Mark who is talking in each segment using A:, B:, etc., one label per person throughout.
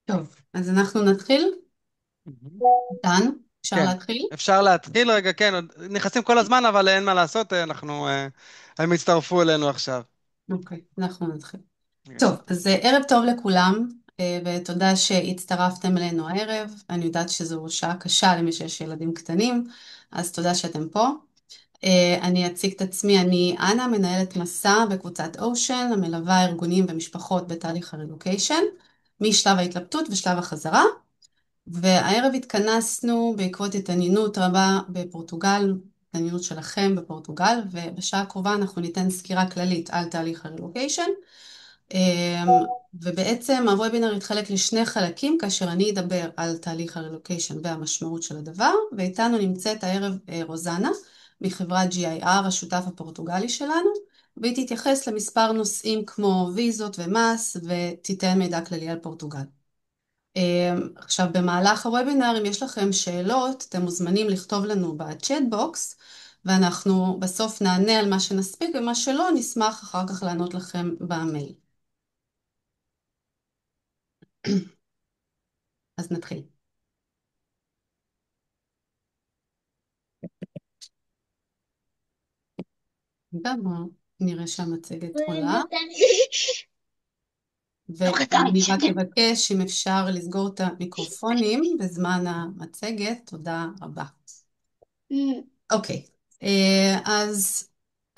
A: טוב, אז אנחנו נתחיל.
B: מהמם.
A: דן, אפשר
B: כן,
A: להתחיל?
B: אפשר להתחיל רגע, כן, עוד נכנסים כל הזמן, אבל אין מה לעשות, הם הצטרפו אלינו עכשיו.
A: אוקיי, אנחנו נתחיל. טוב,
B: בבקשה.
A: אז ערב טוב לכולם, ותודה שהצטרפתם אלינו הערב. אני יודעת שזו שעה קשה למי שיש ילדים קטנים, אז תודה שאתם פה. אני אציג את עצמי, אני אנה, מנהלת מסע בקבוצת אושן, המלווה ארגונים ומשפחות בתהליך הרילוקיישן, משלב ההתלבטות ושלב החזרה. והערב התכנסנו בעקבות התעניינות רבה בפורטוגל, התעניינות שלכם בפורטוגל, ובשעה הקרובה אנחנו ניתן סקירה כללית על תהליך הרילוקיישן. ובעצם הוובינר יתחלק לשני חלקים, כאשר אני אדבר על תהליך הרילוקיישן והמשמעות של הדבר, ואיתנו נמצאת הערב רוזנה מחברת GIR, השותף הפורטוגלי שלנו, והיא תתייחס למספר נושאים כמו ויזות ומס, ותיתן מידע כללי על פורטוגל. עכשיו, במהלך הוובינר, אם יש לכם שאלות, אתם מוזמנים לכתוב לנו בצ'אט בוקס, ואנחנו בסוף נענה על מה שנספיק, ומה שלא, נשמח אחר כך לענות לכם במייל. אז נתחיל. בואו נראה שהמצגת עולה, ואני רק אבקש אם אפשר לסגור את המיקרופונים בזמן המצגת, תודה רבה. אוקיי, אז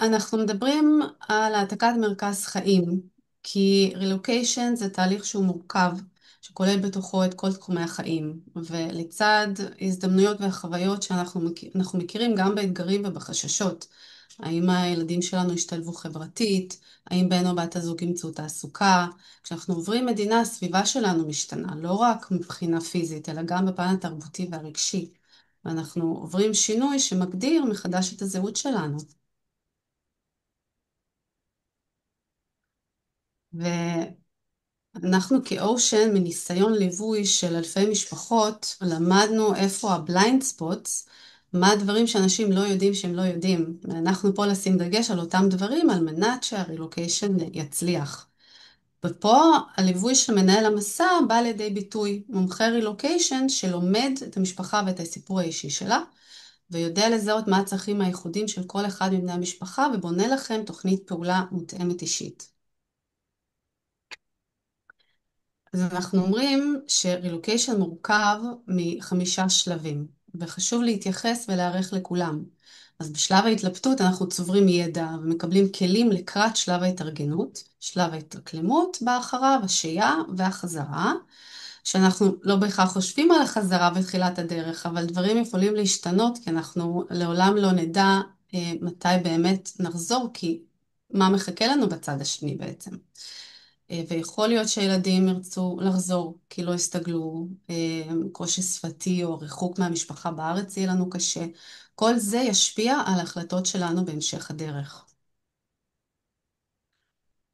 A: אנחנו מדברים על העתקת מרכז חיים, כי רילוקיישן זה תהליך שהוא מורכב, שכולל בתוכו את כל תחומי החיים, ולצד הזדמנויות והחוויות אנחנו מכירים גם באתגרים ובחששות. האם הילדים שלנו השתלבו חברתית? האם בן או בת הזוג ימצאו תעסוקה? כשאנחנו עוברים מדינה, הסביבה שלנו משתנה, לא רק מבחינה פיזית, אלא גם בפן התרבותי והרגשי. ואנחנו עוברים שינוי שמגדיר מחדש את הזהות שלנו. ואנחנו כאושן, מניסיון ליווי של אלפי משפחות, למדנו איפה הבליינד ספוטס, מה הדברים שאנשים לא יודעים שהם לא יודעים. ואנחנו פה לשים דגש על אותם דברים על מנת שהרילוקיישן יצליח. ופה הליווי של מנהל המסע בא לידי ביטוי, מומחה רילוקיישן שלומד את המשפחה ואת הסיפור האישי שלה, ויודע לזהות מה הצרכים הייחודיים של כל אחד מבני המשפחה, ובונה לכם תוכנית פעולה מותאמת אישית. אז אנחנו אומרים שרילוקיישן מורכב מחמישה שלבים, וחשוב להתייחס ולהיערך לכולם. אז בשלב ההתלבטות אנחנו צוברים ידע ומקבלים כלים לקראת שלב ההתארגנות, שלב ההתאקלמות, בא אחריו השהייה והחזרה, שאנחנו לא בהכרח חושבים על החזרה בתחילת הדרך, אבל דברים יכולים להשתנות, כי אנחנו לעולם לא נדע מתי באמת נחזור, כי מה מחכה לנו בצד השני בעצם. ויכול להיות שילדים ירצו לחזור כי לא הסתגלו, קושי שפתי או ריחוק מהמשפחה בארץ יהיה לנו קשה. כל זה ישפיע על ההחלטות שלנו בהמשך הדרך.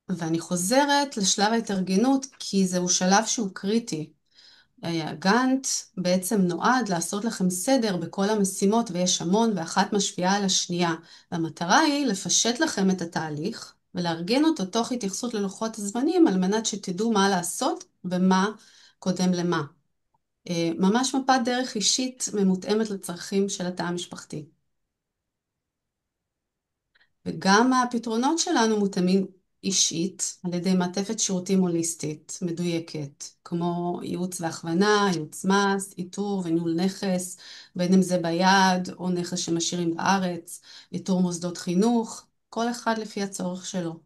A: ואני חוזרת לשלב ההתארגנות כי זהו שלב שהוא קריטי. הגאנט בעצם נועד לעשות לכם סדר בכל המשימות, ויש המון ואחת משפיעה על השנייה. והמטרה היא לפשט לכם את התהליך ולארגן אותו תוך התייחסות ללוחות הזמנים על מנת שתדעו מה לעשות ומה קודם למה. ממש מפת דרך אישית ממותאמת לצרכים של התא המשפחתי. וגם הפתרונות שלנו מותאמים אישית על ידי מעטפת שירותים הוליסטית, מדויקת, כמו ייעוץ והכוונה, ייעוץ מס, איתור וניהול נכס, בין אם זה ביד או נכס שמשאירים בארץ, איתור מוסדות חינוך, כל אחד לפי הצורך שלו.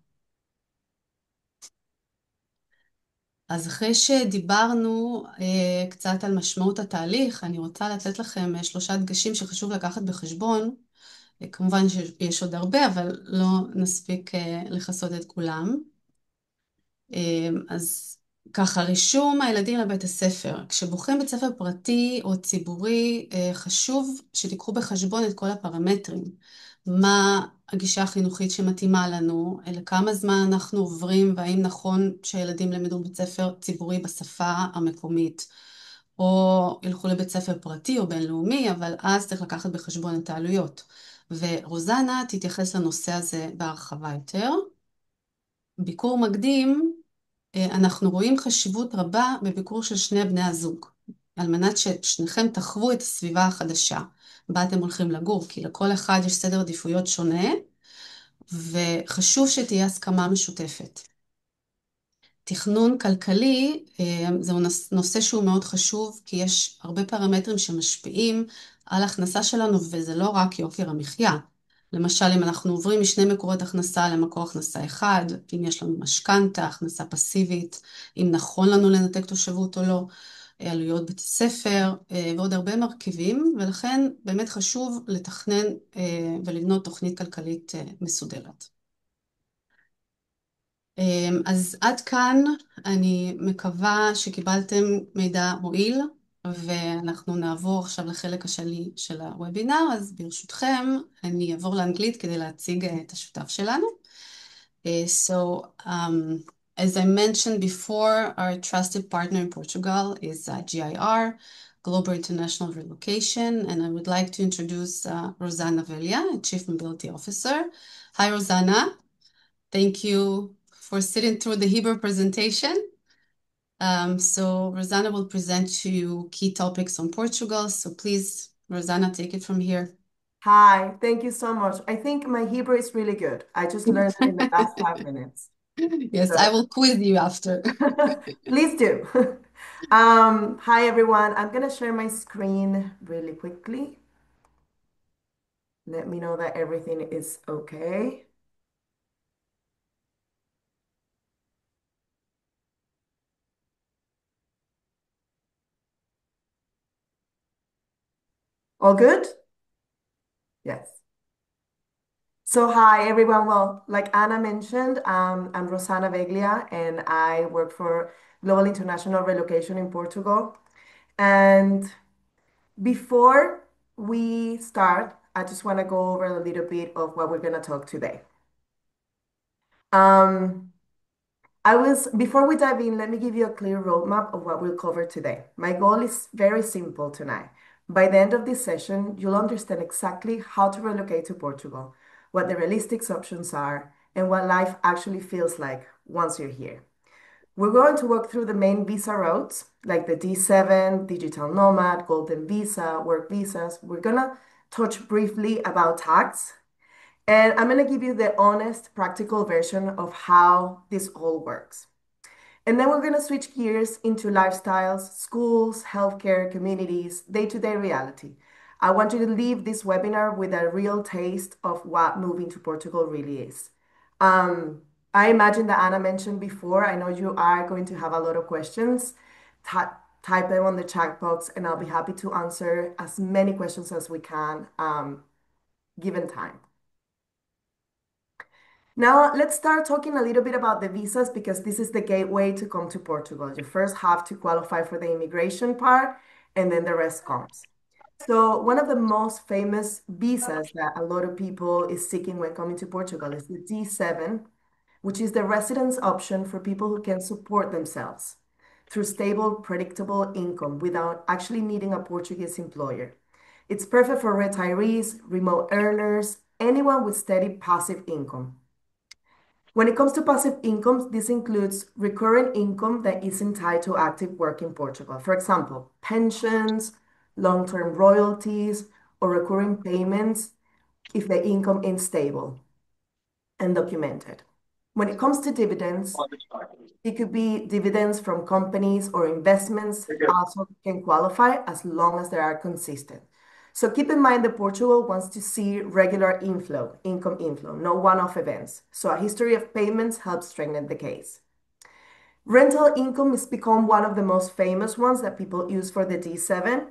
A: אז אחרי שדיברנו קצת על משמעות התהליך, אני רוצה לתת לכם שלושה דגשים שחשוב לקחת בחשבון. כמובן שיש עוד הרבה, אבל לא נספיק לכסות את כולם. אז ככה, רישום הילדים לבית הספר. כשבוחרים בית ספר פרטי או ציבורי, חשוב שתיקחו בחשבון את כל הפרמטרים. מה הגישה החינוכית שמתאימה לנו, לכמה זמן אנחנו עוברים, והאם נכון שהילדים למדו בית ספר ציבורי בשפה המקומית, או ילכו לבית ספר פרטי או בינלאומי, אבל אז צריך לקחת בחשבון את העלויות. ורוזנה תתייחס לנושא הזה בהרחבה יותר. ביקור מקדים אנחנו רואים חשיבות רבה בביקור של שני בני הזוג, על מנת ששניכם תחוו את הסביבה החדשה בה אתם הולכים לגור, כי לכל אחד יש סדר עדיפויות שונה, וחשוב שתהיה הסכמה משותפת. תכנון כלכלי זהו נושא שהוא מאוד חשוב, כי יש הרבה פרמטרים שמשפיעים על הכנסה שלנו, וזה לא רק יוקר המחיה. למשל, אם אנחנו עוברים משני מקורות הכנסה למקור הכנסה אחד, אם יש לנו משכנתה, הכנסה פסיבית, אם נכון לנו לנתק תושבות או לא, עלויות בית הספר ועוד הרבה מרכיבים, ולכן באמת חשוב לתכנן ולבנות תוכנית כלכלית מסודרת. אז עד כאן אני מקווה שקיבלתם מידע מועיל, ואנחנו נעבור עכשיו לחלק השני של הוובינר, אז ברשותכם אני אעבור לאנגלית כדי להציג את השותף שלנו. As I mentioned before, our trusted partner in Portugal is GIR, Global International Relocation, and I would like to introduce Rosanna Velia, Chief Mobility Officer. Hi, Rosanna. Thank you for sitting through the Hebrew presentation. So Rosanna will present to you key topics on Portugal. So please, Rosanna, take it from here.
C: Hi, thank you so much. I think my Hebrew is really good. I just learned it in the last 5 minutes.
A: Yes, I
C: So
A: will quiz you after.
C: please do. Hi everyone. I'm gonna share my screen really quickly. Let me know that everything is okay. All good? Yes. So hi everyone. Well, like Anna mentioned, I'm Rosana Veglia and I work for Global International Relocation in Portugal. And before we start, I just want to go over a little bit of what we're going to talk today. Um, before we dive in, let me give you a clear roadmap of what we'll cover today. My goal is very simple tonight. By the end of this session, you'll understand exactly how to relocate to Portugal, what the realistic options are, and what life actually feels like once you're here. We're going to walk through the main visa routes, like the D7, Digital Nomad, Golden Visa, Work Visas. We're gonna touch briefly about tax, and I'm gonna give you the honest, practical version of how this all works. And then we're gonna switch gears into lifestyles, schools, healthcare, communities, day-to-day reality. I want you to leave this webinar with a real taste of what moving to Portugal really is. I imagine that Anna mentioned before, I know you are going to have a lot of questions. Type them on the chat box and I'll be happy to answer as many questions as we can, given time. Now, let's start talking a little bit about the visas because this is the gateway to come to Portugal. You first have to qualify for the immigration part and then the rest comes. So one of the most famous visas that a lot of people is seeking when coming to Portugal is the D7, which is the residence option for people who can support themselves through stable, predictable income without actually needing a Portuguese employer. It's perfect for retirees, remote earners, anyone with steady passive income. When it comes to passive income, this includes recurring income that isn't tied to active work in Portugal. For example, pensions, long-term royalties, or recurring payments if the income is stable and documented. When it comes to dividends, it could be dividends from companies or investments also can qualify as long as they are consistent. So keep in mind that Portugal wants to see regular inflow, income inflow, no one-off events. So a history of payments helps strengthen the case. Rental income has become one of the most famous ones that people use for the D7.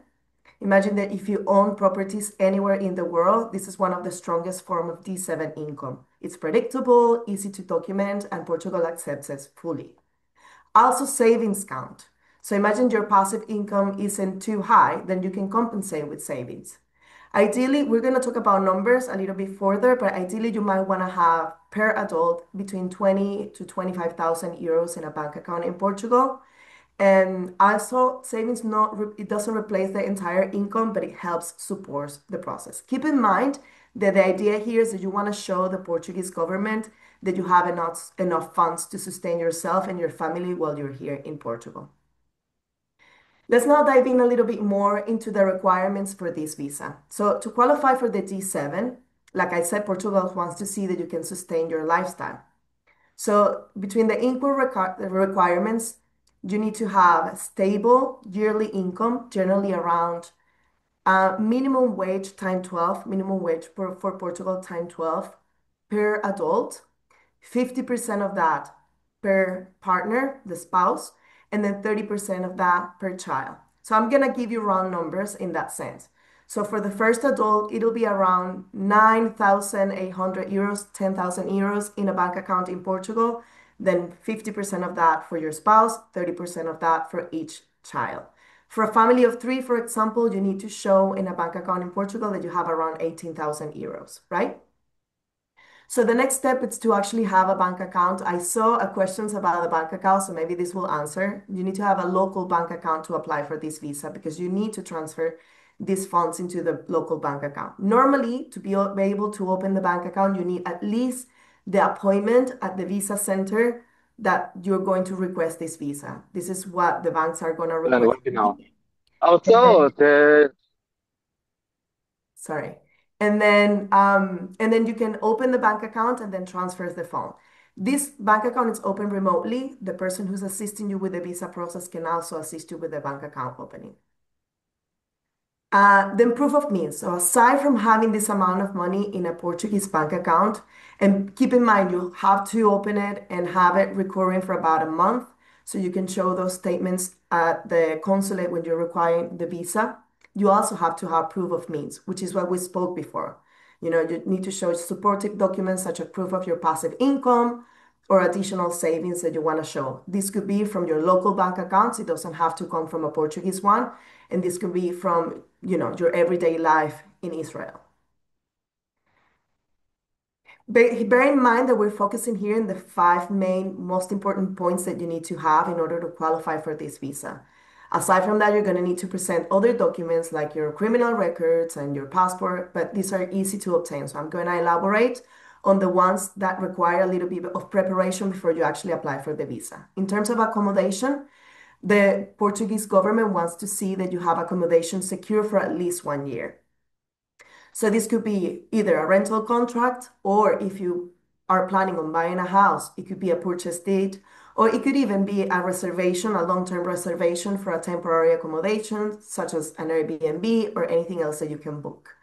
C: Imagine that if you own properties anywhere in the world, this is one of the strongest form of D7 income. It's predictable, easy to document, and Portugal accepts it fully. Also, savings count. So imagine your passive income isn't too high, then you can compensate with savings. Ideally, we're going to talk about numbers a little bit further, but ideally you might want to have per adult between 20 to 25,000 euros in a bank account in Portugal. And also savings it doesn't replace the entire income, but it helps support the process. Keep in mind The idea here is that you want to show the Portuguese government that you have enough funds to sustain yourself and your family while you're here in Portugal. Let's now dive in a little bit more into the requirements for this visa. So to qualify for the D7, like I said, Portugal wants to see that you can sustain your lifestyle. So between the income requirements, you need to have stable yearly income, generally around minimum wage time 12, minimum wage for Portugal time 12 per adult. 50% of that per partner, the spouse, and then 30% of that per child. So I'm gonna give you round numbers in that sense. So for the first adult, it'll be around 9,800 euros, 10,000 euros in a bank account in Portugal, then 50% of that for your spouse, 30% of that for each child. For a family of three, for example, you need to show in a bank account in Portugal that you have around 18,000 euros, right? So the next step is to actually have a bank account. I saw a questions about the bank account, so maybe this will answer. You need to have a local bank account to apply for this visa because you need to transfer these funds into the local bank account. Normally, to be able to open the bank account, you need at least the appointment at the visa center that you're going to request this visa. This is what the banks are going to
D: أهلا
C: request.
D: وين now.
C: And
D: Also,
C: then sorry. And then you can open the bank account and then transfer the phone. This bank account is open remotely. The person who's assisting you with the visa process can also assist you with the bank account opening. Then proof of means. So aside from having this amount of money in a Portuguese bank account, and keep in mind you have to open it and have it recurring for about a month, so you can show those statements at the consulate when you're requiring the visa. You also have to have proof of means, which is what we spoke before. You need to show supportive documents such as proof of your passive income or additional savings that you want to show. This could be from your local bank accounts. It doesn't have to come from a Portuguese one. And this could be from, your everyday life in Israel. Bear in mind that we're focusing here in the five main most important points that you need to have in order to qualify for this visa. Aside from that, you're going to need to present other documents like your criminal records and your passport, but these are easy to obtain. So I'm going to elaborate on the ones that require a little bit of preparation before you actually apply for the visa. In terms of accommodation, the Portuguese government wants to see that you have accommodation secure for at least 1 year. So this could be either a rental contract, or if you are planning on buying a house, it could be a purchase deed, or it could even be a reservation, a long-term reservation for a temporary accommodation, such as an Airbnb or anything else that you can book.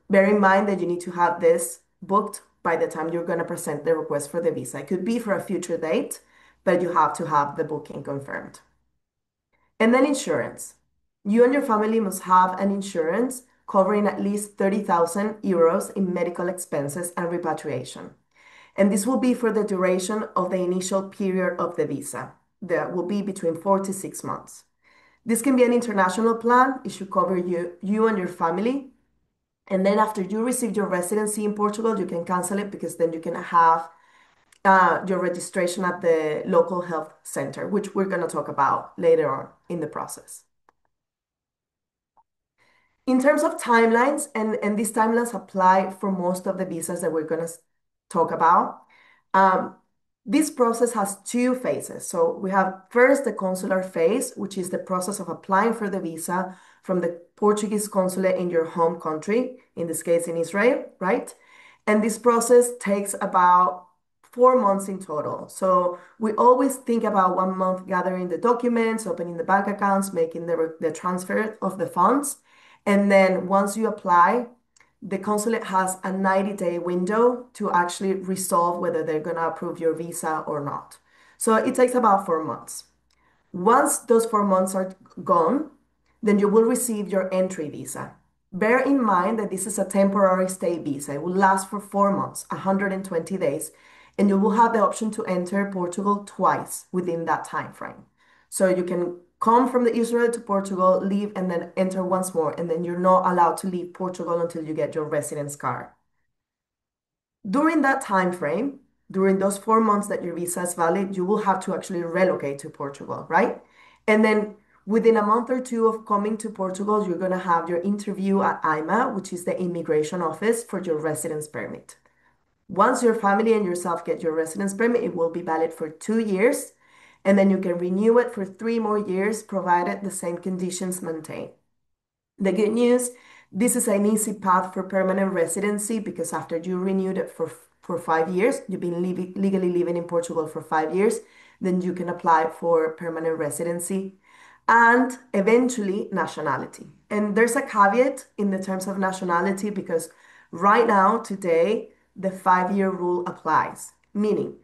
C: Bear in mind that you need to have this booked by the time you're going to present the request for the visa. It could be for a future date, but you have to have the booking confirmed. And then insurance. You and your family must have an insurance covering at least 30,000 euros in medical expenses and repatriation. And this will be for the duration of the initial period of the visa. That will be between 4 to 6 months. This can be an international plan. It should cover you and your family. And then after you receive your residency in Portugal, you can cancel it because then you can have your registration at the local health center, which we're going to talk about later on in the process. In terms of timelines, and these timelines apply for most of the visas that we're going to talk about, this process has two phases. So we have first the consular phase, which is the process of applying for the visa from the Portuguese consulate in your home country, in this case in Israel, right? And this process takes about 4 months in total. So we always think about 1 month gathering the documents, opening the bank accounts, making the transfer of the funds. And then once you apply, the consulate has a 90-day window to actually resolve whether they're going to approve your visa or not. So it takes about 4 months. Once those 4 months are gone, then you will receive your entry visa. Bear in mind that this is a temporary stay visa. It will last for 4 months, 120 days, and you will have the option to enter Portugal twice within that time frame. So you can come from the Israel to Portugal, leave, and then enter once more, and then you're not allowed to leave Portugal until you get your residence card. During that time frame, during those 4 months that your visa is valid, you will have to actually relocate to Portugal, right? And then Within a month or two of coming to Portugal, you're going to have your interview at IMA, which is the immigration office for your residence permit. Once your family and yourself get your residence permit, it will be valid for 2 years, and then you can renew it for 3 more years, provided the same conditions maintain. The good news, this is an easy path for permanent residency because after you renewed it for 5 years, you've been legally living in Portugal for 5 years, then you can apply for permanent residency and eventually nationality. And there's a caveat in the terms of nationality because right now, today, the 5 year rule applies, meaning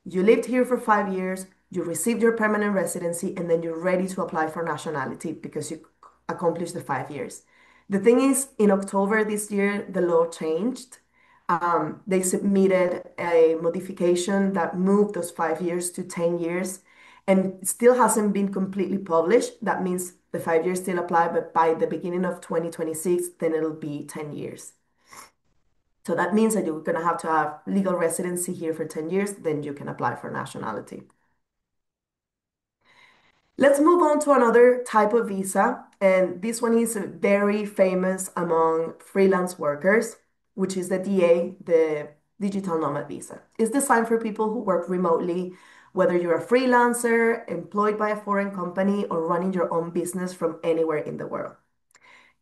C: you lived here for 5 years, you received your permanent residency, and then you're ready to apply for nationality because you accomplished the 5 years. The thing is, in October this year, the law changed. They submitted a modification that moved those 5 years to 10 years and still hasn't been completely published. That means the 5 years still apply, but by the beginning of 2026, then it'll be 10 years. So that means that you're going to have legal residency here for 10 years, then you can apply for nationality. Let's move on to another type of visa, and this one is very famous among freelance workers, which is the DA, the Digital Nomad Visa. It's designed for people who work remotely, whether you're a freelancer, employed by a foreign company, or running your own business from anywhere in the world.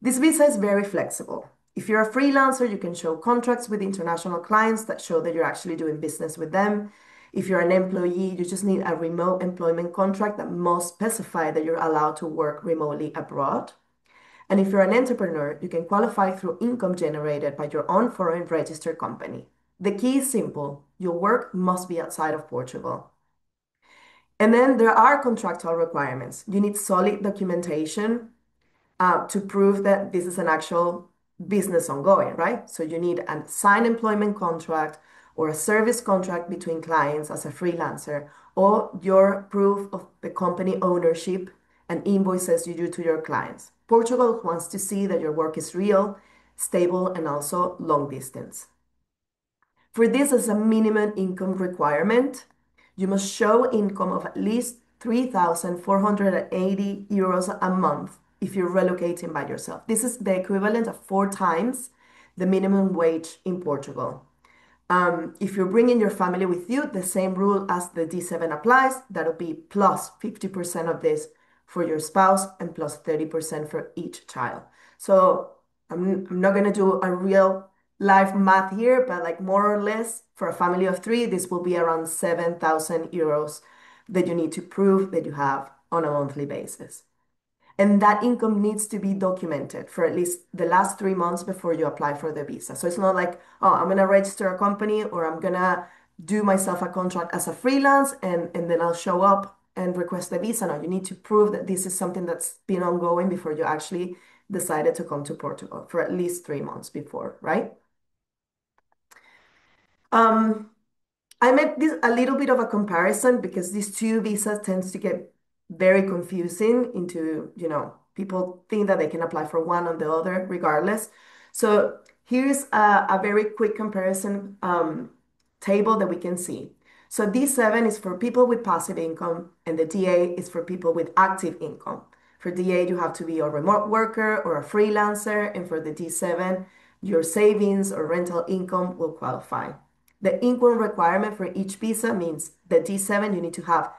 C: This visa is very flexible. If you're a freelancer, you can show contracts with international clients that show that you're actually doing business with them. If you're an employee, you just need a remote employment contract that must specify that you're allowed to work remotely abroad. And if you're an entrepreneur, you can qualify through income generated by your own foreign registered company. The key is simple. Your work must be outside of Portugal. And then there are contractual requirements. You need solid documentation to prove that this is an actual business ongoing, right? So you need a signed employment contract or a service contract between clients as a freelancer, or your proof of the company ownership and invoices you do to your clients. Portugal wants to see that your work is real, stable, and also long distance. For this as a minimum income requirement, you must show income of at least 3,480 euros a month if you're relocating by yourself. This is the equivalent of 4 times the minimum wage in Portugal. If you're bringing your family with you, the same rule as the D7 applies. That'll be plus 50% of this for your spouse and plus 30% for each child. So I'm not going to do a real live math here, but like more or less for a family of three, this will be around 7,000 euros that you need to prove that you have on a monthly basis. And that income needs to be documented for at least the last 3 months before you apply for the visa. So it's not like, oh, I'm going to register a company or I'm going to do myself a contract as a freelance and then I'll show up and request the visa. No, you need to prove that this is something that's been ongoing before you actually decided to come to Portugal for at least 3 months before, right? I made this a little bit of a comparison because these two visas tends to get very confusing into, people think that they can apply for one or the other regardless. So here's a very quick comparison table that we can see. So D7 is for people with passive income and the DA is for people with active income. For DA, you have to be a remote worker or a freelancer, and for the D7, your savings or rental income will qualify. The income requirement for each visa means the D7, you need to have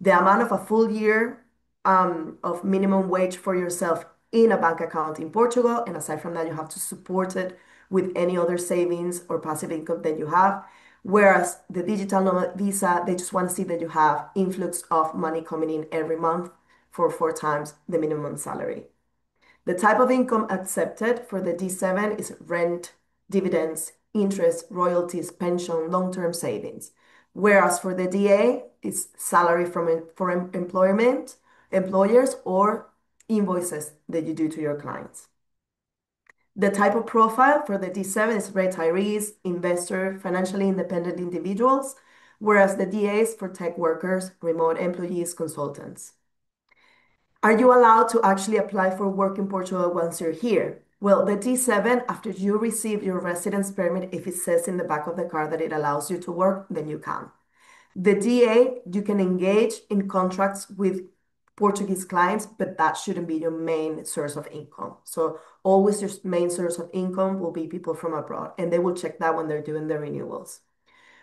C: the amount of a full year of minimum wage for yourself in a bank account in Portugal. And aside from that, you have to support it with any other savings or passive income that you have. Whereas the digital nomad visa, they just want to see that you have influx of money coming in every month for 4 times the minimum salary. The type of income accepted for the D7 is rent, dividends, interest, royalties, pension, long-term savings. Whereas for the DA, it's salary for employment, employers, or invoices that you do to your clients. The type of profile for the D7 is retirees, investor, financially independent individuals, whereas the DA is for tech workers, remote employees, consultants. Are you allowed to actually apply for work in Portugal once you're here? Well, the D7, after you receive your residence permit, if it says in the back of the card that it allows you to work, then you can. The DA, you can engage in contracts with Portuguese clients, but that shouldn't be your main source of income. So always your main source of income will be people from abroad, and they will check that when they're doing the renewals.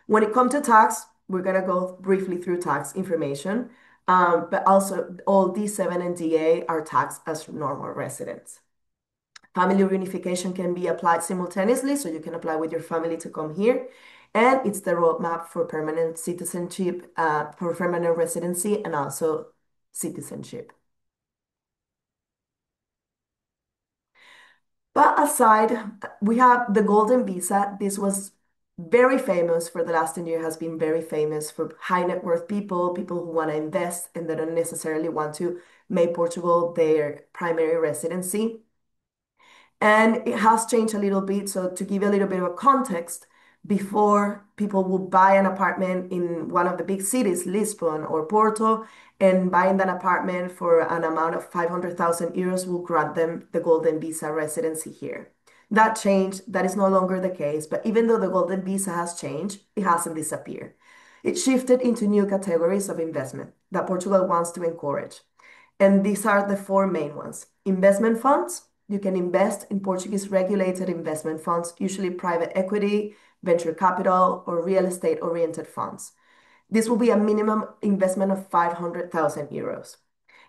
C: When it comes to tax, we're going to go briefly through tax information, but also all D7 and DA are taxed as normal residents. Family reunification can be applied simultaneously, so you can apply with your family to come here. And it's the roadmap for permanent citizenship, for permanent residency, and also citizenship. But aside, we have the Golden Visa. This was very famous for the last 10 years, has been very famous for high net worth people, people who want to invest and they don't necessarily want to make Portugal their primary residency. And it has changed a little bit. So to give you a little bit of a context, before people would buy an apartment in one of the big cities, Lisbon or Porto, and buying that apartment for an amount of 500,000 euros will grant them the Golden Visa residency here. That changed. That is no longer the case. But even though the Golden Visa has changed, it hasn't disappeared. It shifted into new categories of investment that Portugal wants to encourage. And these are the four main ones. Investment funds. You can invest in Portuguese regulated investment funds, usually private equity, venture capital, or real estate oriented funds. This will be a minimum investment of 500,000 euros.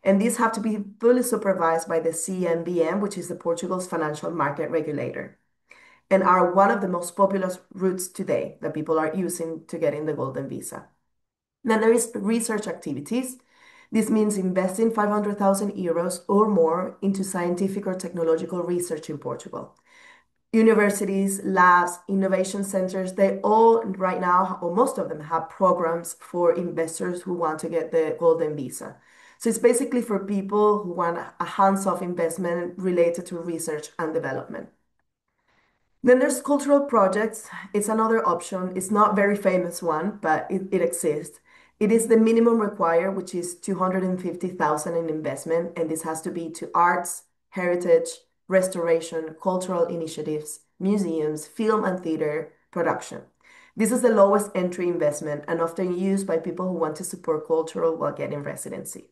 C: And these have to be fully supervised by the CMVM, which is the Portugal's financial market regulator, and are one of the most popular routes today that people are using to get in the Golden Visa. Then there is research activities. This means investing 500,000 euros or more into scientific or technological research in Portugal. Universities, labs, innovation centers, they all right now, or most of them, have programs for investors who want to get the Golden Visa. So it's basically for people who want a hands-off investment related to research and development. Then there's cultural projects. It's another option. It's not very famous one, but it exists. It is the minimum required, which is 250,000 in investment, and this has to be to arts, heritage, restoration, cultural initiatives, museums, film and theater production. This is the lowest entry investment and often used by people who want to support cultural while getting residency.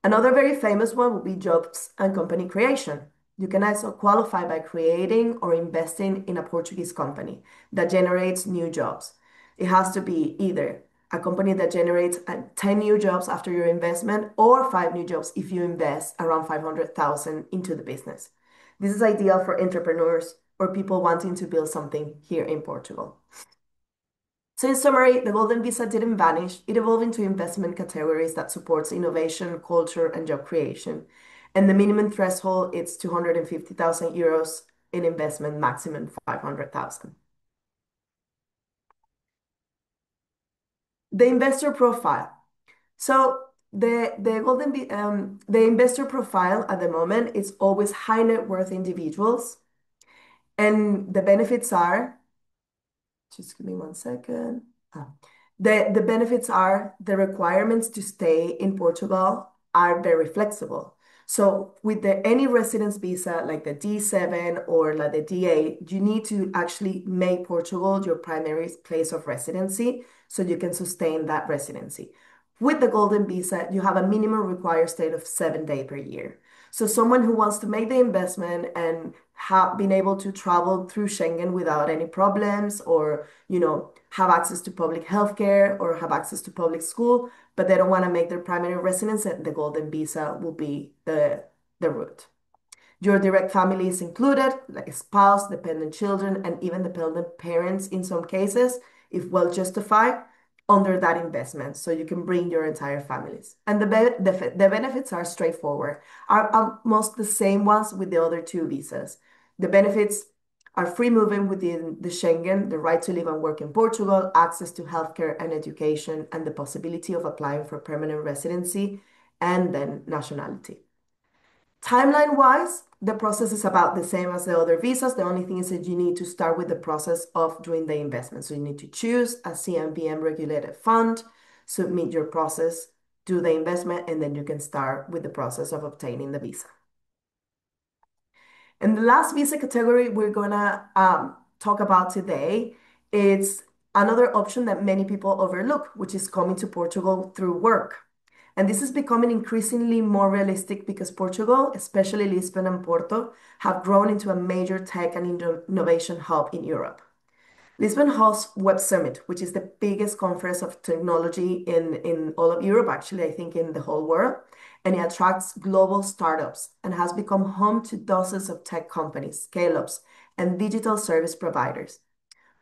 C: Another very famous one would be jobs and company creation. You can also qualify by creating or investing in a Portuguese company that generates new jobs. It has to be either a company that generates 10 new jobs after your investment or 5 new jobs if you invest around 500,000 into the business. This is ideal for entrepreneurs or people wanting to build something here in Portugal. So in summary, the Golden Visa didn't vanish. It evolved into investment categories that supports innovation, culture, and job creation. And the minimum threshold is 250,000 euros in investment, maximum 500,000. The investor profile. So the investor profile at the moment is always high net worth individuals, and the benefits are, just give me 1 second. Ah. The benefits are the requirements to stay in Portugal are very flexible. So with any residence visa like the D7 or like the D8, you need to actually make Portugal your primary place of residency so you can sustain that residency. With the Golden Visa, you have a minimum required stay of 7 days per year. So someone who wants to make the investment and have been able to travel through Schengen without any problems, or have access to public healthcare or have access to public school, but they don't want to make their primary residence, and the Golden Visa will be the route. Your direct family is included, like a spouse, dependent children, and even dependent parents in some cases, if well justified, under that investment. So you can bring your entire families. And the benefits are straightforward, are almost the same ones with the other two visas. The benefits are free movement within the Schengen, the right to live and work in Portugal, access to healthcare and education, and the possibility of applying for permanent residency and then nationality. Timeline-wise, the process is about the same as the other visas. The only thing is that you need to start with the process of doing the investment. So you need to choose a CMVM regulated fund, submit your process, do the investment, and then you can start with the process of obtaining the visa. And the last visa category we're gonna talk about today is another option that many people overlook, which is coming to Portugal through work. And this is becoming increasingly more realistic because Portugal, especially Lisbon and Porto, have grown into a major tech and innovation hub in Europe. Lisbon hosts Web Summit, which is the biggest conference of technology in all of Europe, actually, I think in the whole world. And it attracts global startups and has become home to dozens of tech companies, scale-ups, and digital service providers.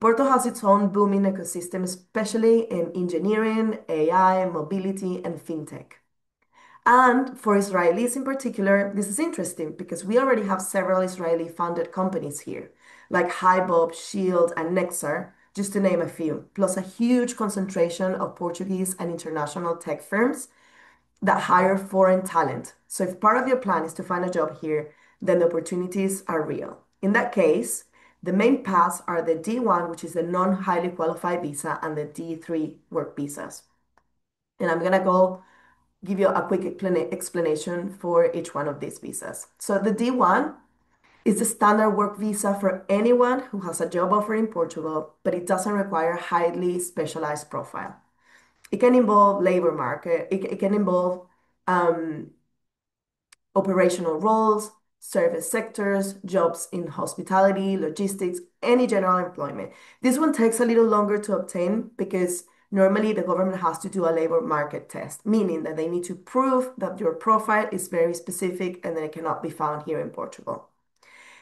C: Porto has its own booming ecosystem, especially in engineering, AI, mobility, and fintech. And for Israelis in particular, this is interesting because we already have several Israeli funded companies here, like HiBob, Shield, and Nexar, just to name a few, plus a huge concentration of Portuguese and international tech firms that hire foreign talent. So if part of your plan is to find a job here, then the opportunities are real. In that case, the main paths are the D1, which is the non-highly qualified visa, and the D3 work visas. And I'm gonna go give you a quick explanation for each one of these visas. So the D1 is the standard work visa for anyone who has a job offer in Portugal, but it doesn't require a highly specialized profile. It can involve labor market, it can involve um, operational roles, service sectors, jobs in hospitality, logistics, any general employment. This one takes a little longer to obtain because normally the government has to do a labor market test, meaning that they need to prove that your profile is very specific and that it cannot be found here in Portugal.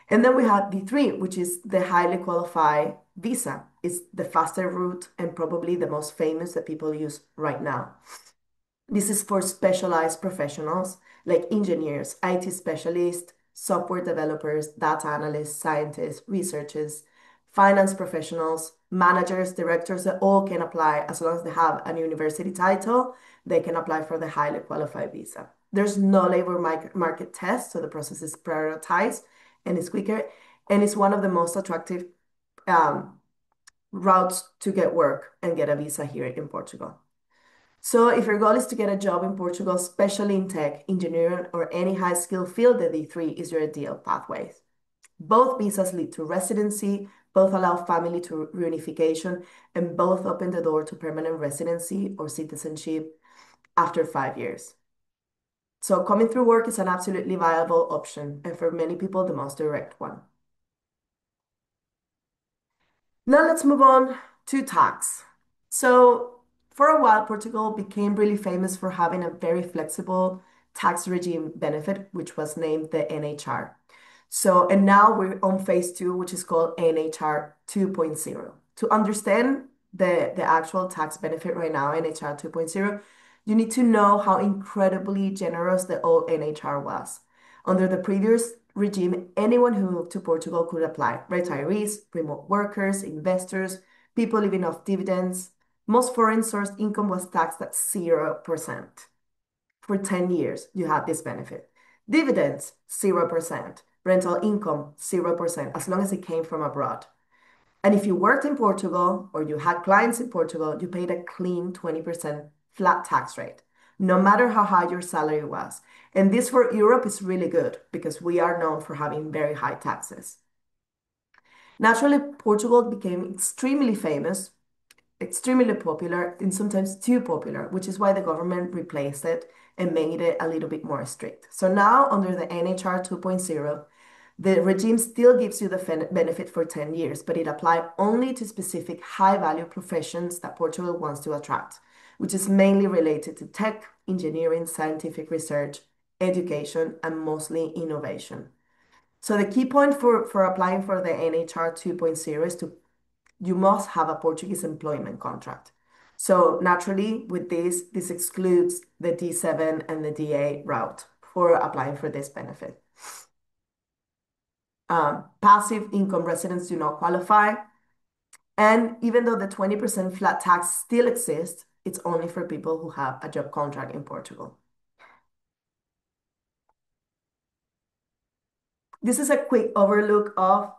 C: And then we have D3, which is the highly qualified visa. It's the faster route and probably the most famous that people use right now. This is for specialized professionals like engineers, IT specialists, software developers, data analysts, scientists, researchers, finance professionals, managers, directors that all can apply as long as they have a university title, they can apply for the highly qualified visa. There's no labor market test, so the process is prioritized and it's quicker, and it's one of the most attractive um, routes to get work and get a visa here in Portugal. So if your goal is to get a job in Portugal, especially in tech, engineering, or any high skill field, the D3 is your ideal pathway. Both visas lead to residency, both allow family to reunification, and both open the door to permanent residency or citizenship after 5 years. So coming through work is an absolutely viable option, and for many people, the most direct one. Now let's move on to tax. So for a while, Portugal became really famous for having a very flexible tax regime benefit, which was named the NHR. So, and now we're on phase two, which is called NHR 2.0. To understand the actual tax benefit right now, NHR 2.0, you need to know how incredibly generous the old NHR was. Under the previous regime, anyone who moved to Portugal could apply. Retirees, remote workers, investors, people living off dividends. Most foreign sourced income was taxed at 0%. For 10 years, you had this benefit. Dividends, 0%. Rental income, 0%, as long as it came from abroad. And if you worked in Portugal or you had clients in Portugal, you paid a clean 20% flat tax rate, no matter how high your salary was. And this for Europe is really good because we are known for having very high taxes. Naturally, Portugal became extremely famous, extremely popular, and sometimes too popular, which is why the government replaced it and made it a little bit more strict. So now, under the NHR 2.0, the regime still gives you the benefit for 10 years, but it applies only to specific high-value professions that Portugal wants to attract, which is mainly related to tech, engineering, scientific research, education, and mostly innovation. So the key point for applying for the NHR 2.0 is you must have a Portuguese employment contract. So naturally, with this excludes the D7 and the D8 route for applying for this benefit. Passive income residents do not qualify. And even though the 20% flat tax still exists, it's only for people who have a job contract in Portugal. This is a quick overlook of,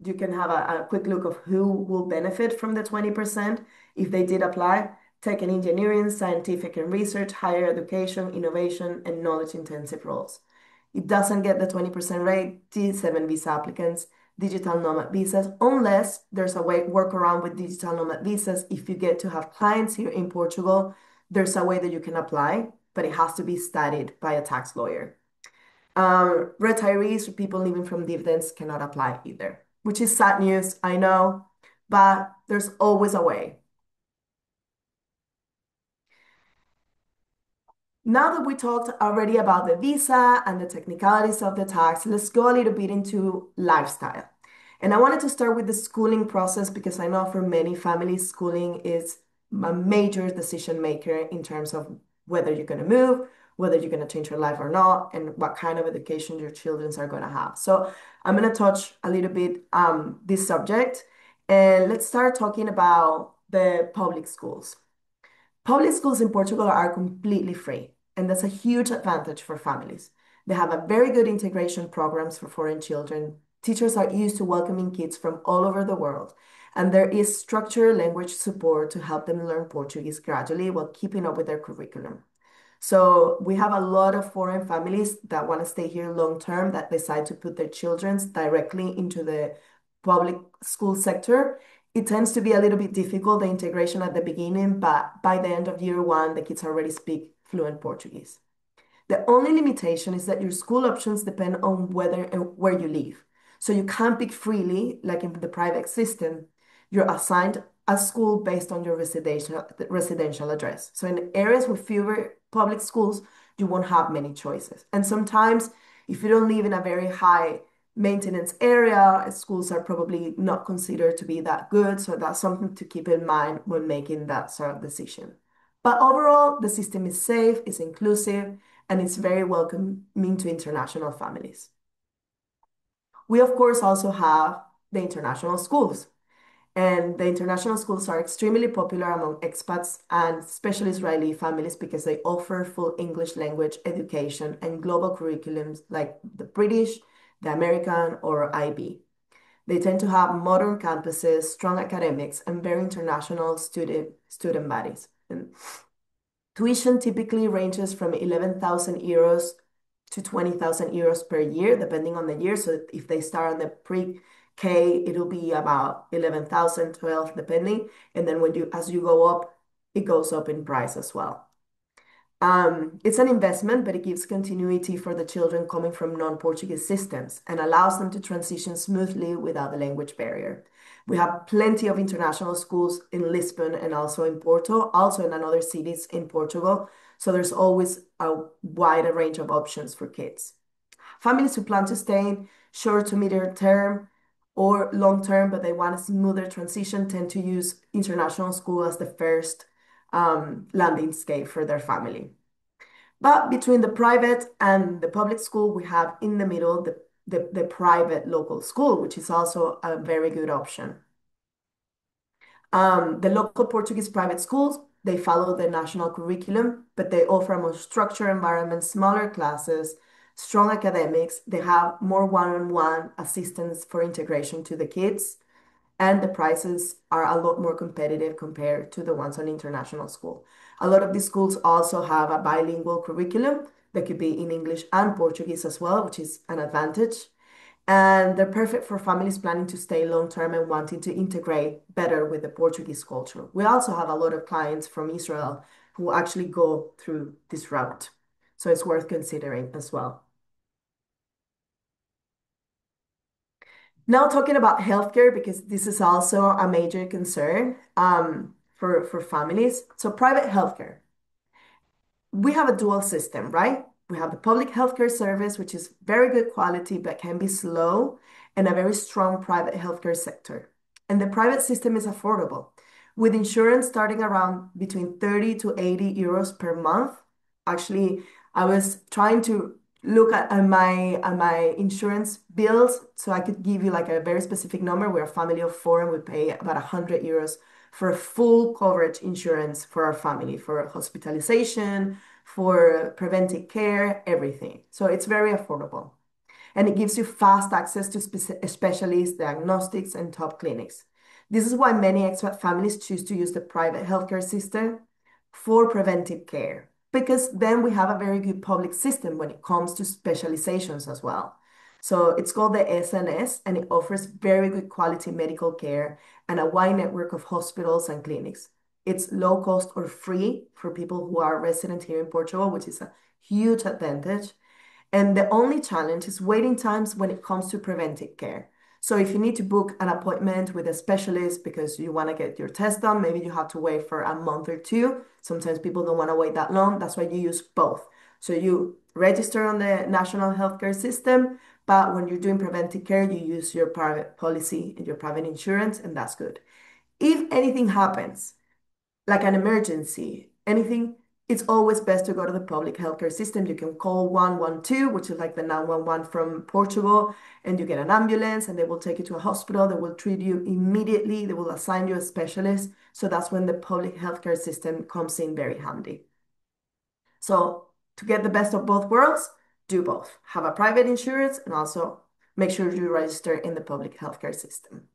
C: you can have a quick look of who will benefit from the 20% if they did apply. Tech and engineering, scientific and research, higher education, innovation, and knowledge-intensive roles. It doesn't get the 20% rate, D7 visa applicants, digital nomad visas, unless there's a way workaround with digital nomad visas. If you get to have clients here in Portugal, there's a way that you can apply but it has to be studied by a tax lawyer. Retirees or people living from dividends cannot apply either, which is sad news, I know, but there's always a way. Now that we talked already about the visa and the technicalities of the tax, let's go a little bit into lifestyle. And I wanted to start with the schooling process because I know for many families, schooling is a major decision maker in terms of whether you're going to move, whether you're going to change your life or not, and what kind of education your children are going to have. So I'm going to touch a little bit this subject, and let's start talking about the public schools. Public schools in Portugal are completely free, and that's a huge advantage for families. They have a very good integration programs for foreign children. Teachers are used to welcoming kids from all over the world, and there is structured language support to help them learn Portuguese gradually while keeping up with their curriculum. So we have a lot of foreign families that want to stay here long term that decide to put their children directly into the public school sector. It tends to be a little bit difficult, the integration at the beginning, but by the end of year one, the kids already speak fluent Portuguese. The only limitation is that your school options depend on whether and where you live. So you can't pick freely, like in the private system. You're assigned a school based on your residential address. So in areas with fewer public schools, you won't have many choices. And sometimes, if you don't live in a very high maintenance area, schools are probably not considered to be that good. So that's something to keep in mind when making that sort of decision. But overall, the system is safe, it's inclusive, and it's very welcoming to international families. We, of course, also have the international schools. And the international schools are extremely popular among expats and especially Israeli families because they offer full English language education and global curriculums like the British, the American, or IB. They tend to have modern campuses, strong academics, and very international student bodies. And tuition typically ranges from 11,000 euros to 20,000 euros per year, depending on the year. So if they start on the pre-K, it'll be about 11,000, 12, depending. And then as you go up, it goes up in price as well. It's an investment, but it gives continuity for the children coming from non-Portuguese systems and allows them to transition smoothly without the language barrier. We have plenty of international schools in Lisbon and also in Porto, also in other cities in Portugal. So there's always a wider range of options for kids. Families who plan to stay short to medium term or long term, but they want a smoother transition, tend to use international school as the first landing scape for their family. But between the private and the public school, we have in the middle the private local school, which is also a very good option. The local Portuguese private schools, they follow the national curriculum, but they offer a more structured environment, smaller classes, strong academics. They have more one-on-one assistance for integration to the kids, and the prices are a lot more competitive compared to the ones on international school. A lot of these schools also have a bilingual curriculum that could be in English and Portuguese as well, which is an advantage. And they're perfect for families planning to stay long term and wanting to integrate better with the Portuguese culture. We also have a lot of clients from Israel who actually go through this route. So it's worth considering as well. Now talking about healthcare, because this is also a major concern for families. So private healthcare. We have a dual system, right? We have the public healthcare service, which is very good quality, but can be slow, and a very strong private healthcare sector. And the private system is affordable, with insurance starting around between 30 to 80 euros per month. Actually, I was trying to look at my insurance bills so I could give you like a very specific number. We're a family of four and we pay about 100 euros for a full coverage insurance for our family, for hospitalization, for preventive care, everything. So it's very affordable. And it gives you fast access to specialists, diagnostics, and top clinics. This is why many expat families choose to use the private healthcare system for preventive care, because then we have a very good public system when it comes to specializations as well. So it's called the SNS, and it offers very good quality medical care and a wide network of hospitals and clinics. It's low cost or free for people who are resident here in Portugal, which is a huge advantage. And the only challenge is waiting times when it comes to preventive care. So if you need to book an appointment with a specialist because you want to get your test done, maybe you have to wait for a month or two. Sometimes people don't want to wait that long. That's why you use both. So you register on the national healthcare system, but when you're doing preventive care, you use your private policy and your private insurance, and that's good. If anything happens, like an emergency, anything, it's always best to go to the public healthcare system. You can call 112, which is like the 911 from Portugal, and you get an ambulance and they will take you to a hospital. They will treat you immediately. They will assign you a specialist. So that's when the public healthcare system comes in very handy. So to get the best of both worlds, do both. Have a private insurance and also make sure you register in the public healthcare system.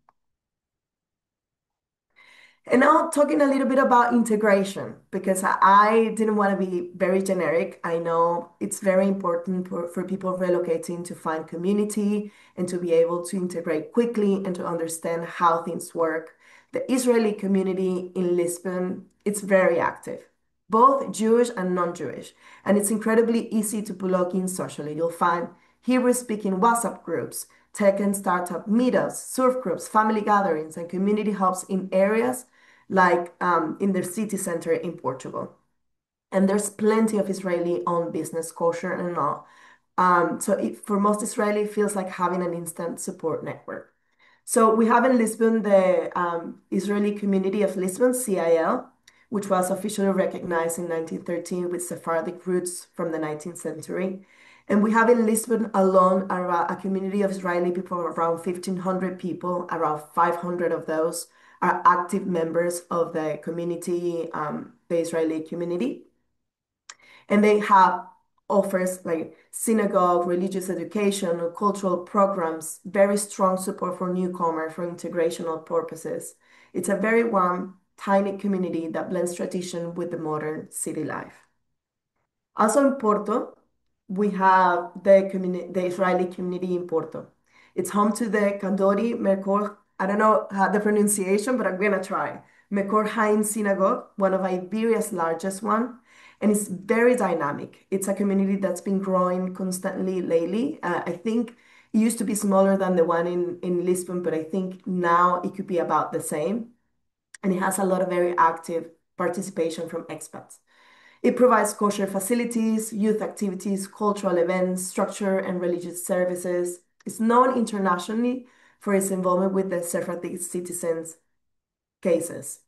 C: And now talking a little bit about integration, because I didn't want to be very generic. I know it's very important for people relocating to find community and to be able to integrate quickly and to understand how things work. The Israeli community in Lisbon, it's very active, both Jewish and non-Jewish, and it's incredibly easy to plug in socially. You'll find Hebrew-speaking WhatsApp groups, tech and startup meetups, surf groups, family gatherings, and community hubs in areas like in their city center in Portugal. And there's plenty of Israeli-owned business culture and all. For most Israeli, it feels like having an instant support network. So we have in Lisbon the Israeli Community of Lisbon, CIL, which was officially recognized in 1913 with Sephardic roots from the 19th century. And we have in Lisbon alone a community of Israeli people, around 1,500 people. Around 500 of those are active members of the community, the Israeli community. And they have offers like synagogue, religious education, or cultural programs, very strong support for newcomers for integrational purposes. It's a very warm, tiny community that blends tradition with the modern city life. Also in Porto, we have the Israeli community in Porto. It's home to the Kandori Mekor, I don't know how the pronunciation, but I'm gonna try. Mekor Haim Synagogue, one of Iberia's largest one, and it's very dynamic. It's a community that's been growing constantly lately. I think it used to be smaller than the one in Lisbon, but I think now it could be about the same. And it has a lot of very active participation from expats. It provides kosher facilities, youth activities, cultural events, structure, and religious services. It's known internationally for its involvement with the Sephardic citizens' cases.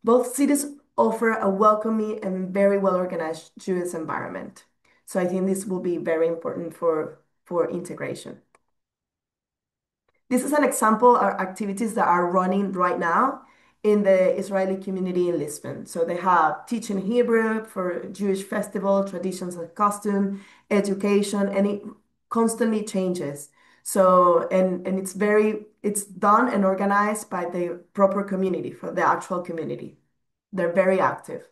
C: Both cities offer a welcoming and very well-organized Jewish environment. So I think this will be very important for integration. This is an example of activities that are running right now in the Israeli community in Lisbon. So they have teaching Hebrew for Jewish festival, traditions and costume, education, and it constantly changes. So, and it's done and organized by the proper community, for the actual community. They're very active.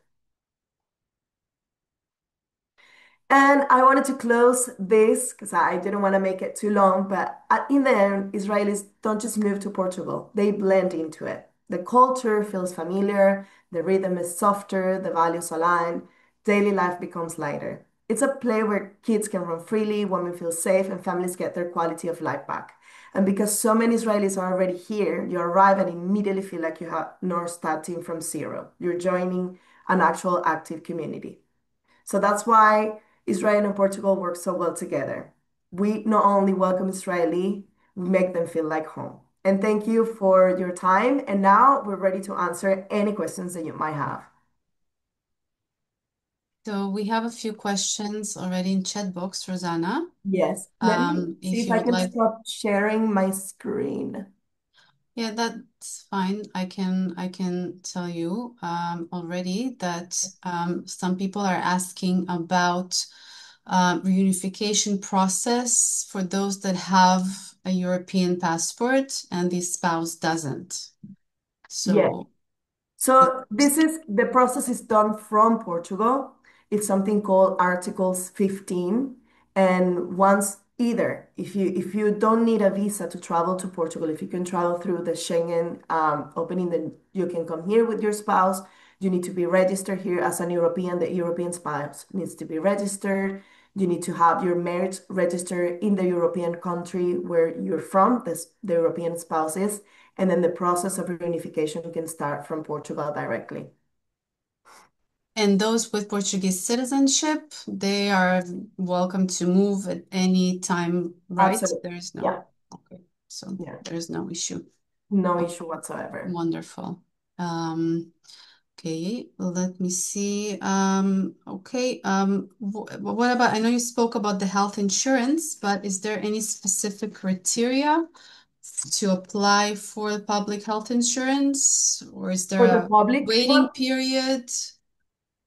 C: And I wanted to close this because I didn't want to make it too long, but in the end, Israelis don't just move to Portugal, they blend into it. The culture feels familiar, the rhythm is softer, the values align, daily life becomes lighter. It's a place where kids can run freely, women feel safe, and families get their quality of life back. And because so many Israelis are already here, you arrive and immediately feel like you have not starting from zero. You're joining an actual active community. So that's why Israel and Portugal work so well together. We not only welcome Israeli, we make them feel like home. And thank you for your time. And now we're ready to answer any questions that you might have.
A: So we have a few questions already in chat box, Rosanna.
C: Yes, let me see
A: If
C: if
A: you
C: I
A: would
C: can
A: like,
C: stop sharing my screen.
A: yeah, that's fine. I can tell you already that some people are asking about reunification process for those that have a European passport and the spouse doesn't.
C: Yes.
A: So,
C: So this is the process is done from Portugal. It's something called Articles 15. And once Either. If you don't need a visa to travel to Portugal, if you can travel through the Schengen opening, then you can come here with your spouse. You need to be registered here as an European. The European spouse needs to be registered. You need to have your marriage registered in the European country where you're from, the European spouse is, and then the process of reunification can start from Portugal directly.
A: And those with Portuguese citizenship, they are welcome to move at any time, right?
C: Absolutely.
A: There is no,
C: Yeah.
A: okay, so
C: Yeah.
A: there is no issue.
C: No
A: Oh,
C: issue whatsoever.
A: wonderful. Okay, let me see. Okay, what about, I know you spoke about the health insurance, but is there any specific criteria to apply for public health insurance, or is there
C: For the
A: a
C: public one,
A: waiting period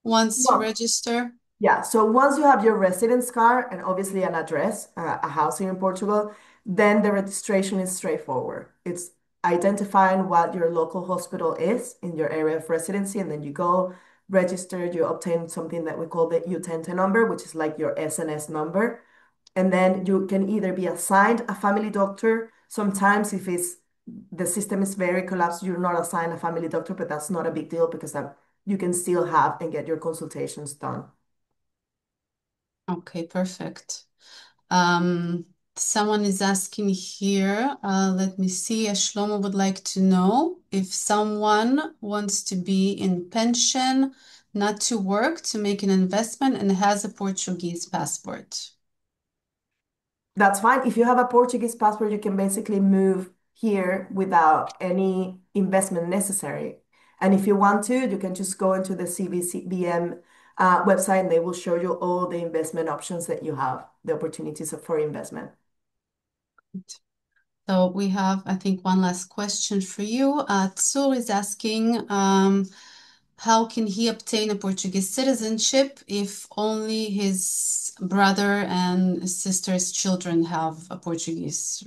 A: once you
C: no.
A: register?
C: Yeah, so once you have your residence card and obviously an address, a house here in Portugal, then the registration is straightforward. It's identifying what your local hospital is in your area of residency, and then you go register, you obtain something that we call the Utente number, which is like your SNS number. And then you can either be assigned a family doctor. Sometimes if the system is very collapsed, you're not assigned a family doctor, but that's not a big deal because you can still have and get your consultations done.
A: Okay, perfect. Um, Someone is asking here, let me see, Shlomo would like to know if someone wants to be in pension, not to work, to make an investment, and has a Portuguese passport.
C: That's fine. If you have a Portuguese passport, you can basically move here without any investment necessary. And if you want to, you can just go into the CVCBM website and they will show you all the investment options that you have, the opportunities for investment.
A: So we have, I think, one last question for you. Tsur is asking, how can he obtain a Portuguese citizenship if only his brother and his sister's children have a Portuguese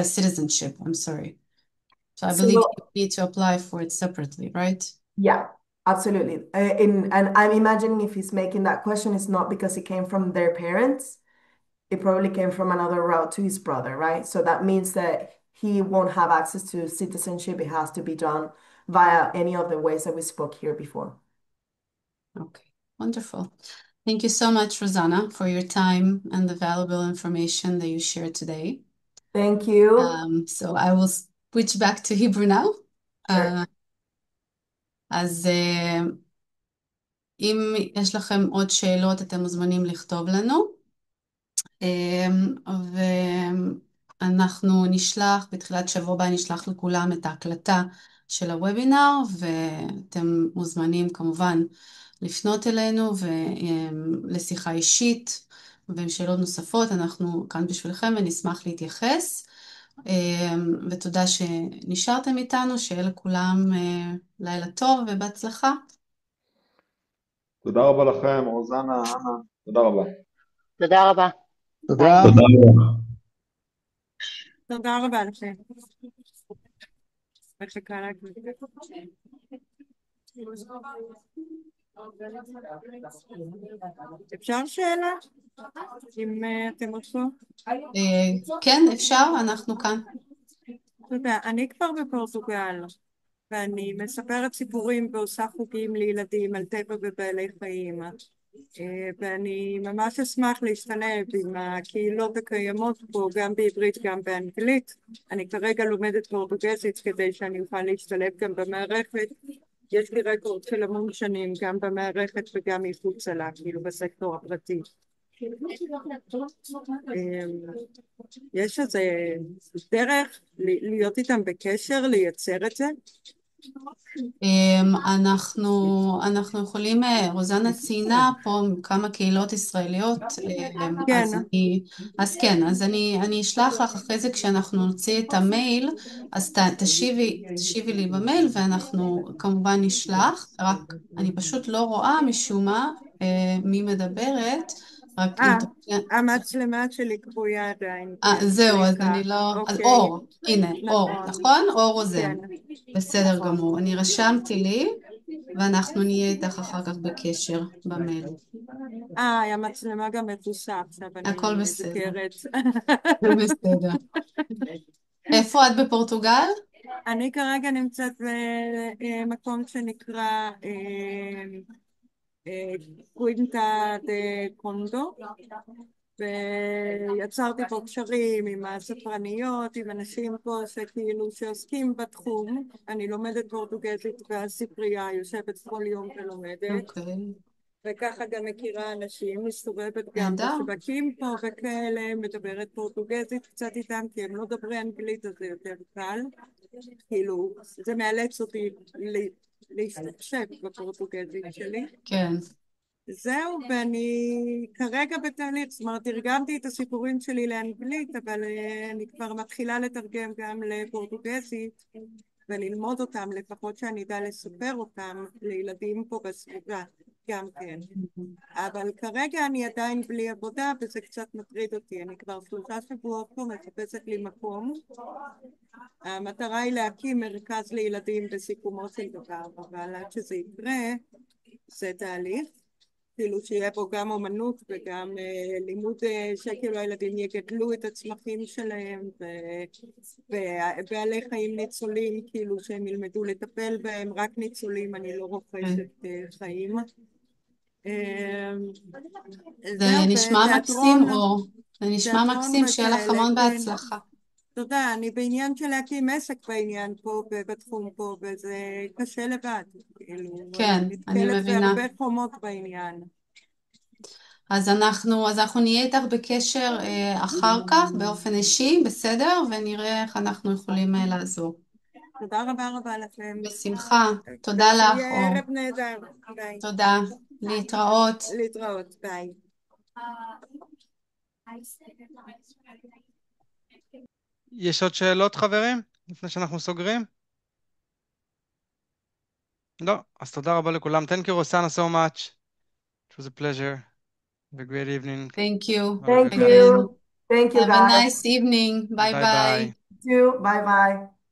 A: citizenship, I'm sorry. So I believe
C: So
A: you need to apply for it separately, right?
C: yeah, absolutely. And I'm imagining if he's making that question, it's not because it came from their parents. It probably came from another route to his brother, right? So that means that he won't have access to citizenship. It has to be done via any of the ways that we spoke here before.
A: Okay, wonderful. Thank you so much, Rosanna, for your time and the valuable information that you shared today.
C: Thank you.
A: So I will switch back to Hebrew now.
C: Sure.
A: אז אם יש לכם עוד שאלות, אתם מוזמנים לכתוב לנו. ואנחנו נשלח, בתחילת שבוע הבא נשלח לכולם את ההקלטה של הוובינר, ואתם מוזמנים כמובן לפנות אלינו לשיחה אישית ועם שאלות נוספות, אנחנו כאן בשבילכם ונשמח להתייחס. ותודה שנשארתם איתנו, שיהיה לכולם לילה טוב ובהצלחה.
D: תודה רבה לכם, רוזנה, אנה, תודה רבה.
E: תודה רבה.
B: תודה.
E: ביי.
F: תודה רבה לכם. מחכה אפשר שאלה? אם אתם רוצים?
A: כן, אפשר, אנחנו כאן.
F: תודה. אני כבר בפורטוגל, ואני מספרת סיפורים ועושה חוגים לילדים על טבע ובעלי חיים. ואני ממש אשמח להשתלב עם הקהילות הקיימות פה, גם בעברית, גם באנגלית. אני כרגע לומדת פורטוגזית כדי שאני אוכל להשתלב גם במערכת. יש לי רקורד של המון שנים, גם במערכת וגם מחוצה לה, כאילו בסקטור הפרטי. יש איזה דרך להיות איתם בקשר, לייצר את זה?
A: אנחנו יכולים, רוזנה ציינה פה כמה קהילות ישראליות,
F: כן.
A: אז אני אשלח לך אחרי זה כשאנחנו נוציא את המייל, אז תשיבי לי במייל ואנחנו כמובן נשלח, רק אני פשוט לא רואה משום מה מי מדברת, רק אם
F: המצלמה שלי קבויה עדיין.
A: זהו, אז אני לא, אז אור, הנה, אור, נכון? אור רוזן.
F: כן.
A: בסדר גמור, אני רשמתי לי. ואנחנו נהיה איתך אחר כך בקשר במייל.
F: המצלמה גם מכוסה עכשיו,
A: הכל
F: אני
A: בסדר.
F: נזכרת.
A: בסדר. איפה את בפורטוגל?
F: אני כרגע נמצאת במקום שנקרא קווינטה דה קונדו, ויצרתי פה קשרים עם הספרניות, עם אנשים פה שכאילו שעוסקים בתחום. אני לומדת פורטוגזית בספרייה, יושבת כל יום ולומדת,
A: אוקיי,
F: וככה גם מכירה אנשים, מסתובבת גם
A: נהדר.
F: בשווקים פה וכאלה, מדברת פורטוגזית קצת איתם, כי הם לא דוברי אנגלית אז זה יותר קל, כאילו זה מאלץ אותי להשתפשף בפורטוגזית שלי.
A: כן.
F: זהו, ואני כרגע בתהליך, זאת אומרת, תרגמתי את הסיפורים שלי לאנגלית, אבל אני כבר מתחילה לתרגם גם לפורטוגזית וללמוד אותם, לפחות שאני אדע לספר אותם לילדים פה בסביבה, גם כן. אבל כרגע אני עדיין בלי עבודה וזה קצת מטריד אותי, אני כבר 3 שבועות פה מחפשת לי מקום. המטרה היא להקים מרכז לילדים בסיכומו של דבר, אבל עד שזה יקרה זה תהליך. כאילו שיהיה בו גם אומנות וגם לימוד שכאילו הילדים יגדלו את הצמחים שלהם ובעלי חיים ניצולים, כאילו שהם ילמדו לטפל בהם, רק ניצולים, אני לא רוכשת חיים.
A: זה
F: זהו,
A: נשמע מקסים, אור. זה נשמע מקסים, שיהיה לך
F: וכאלה,
A: המון
F: כן.
A: בהצלחה.
F: תודה, אני בעניין של להקים עסק בעניין פה, בתחום פה, וזה קשה לבד, כאילו,
A: כן, אני
F: נתקלת
A: מבינה.
F: בהרבה חומות בעניין.
A: אז אנחנו נהיה איתך בקשר אחר כך, באופן אישי, בסדר? ונראה איך אנחנו יכולים לעזור.
F: תודה רבה רבה לכם.
A: בשמחה. תודה לך,
F: ושיהיה
A: אור.
F: ערב נהדר. ביי.
A: תודה. להתראות.
F: להתראות. ביי.
B: יש עוד שאלות, חברים? לפני שאנחנו סוגרים? לא, אז תודה רבה לכולם. Thank you, Rosanna, so much. It was a pleasure. Have a great evening.
A: Thank you
C: Thank
A: again.
C: you. Thank you,
A: Have a
C: guys.
A: nice evening. Bye
B: Bye
A: bye.
B: bye.
C: You too. Bye bye.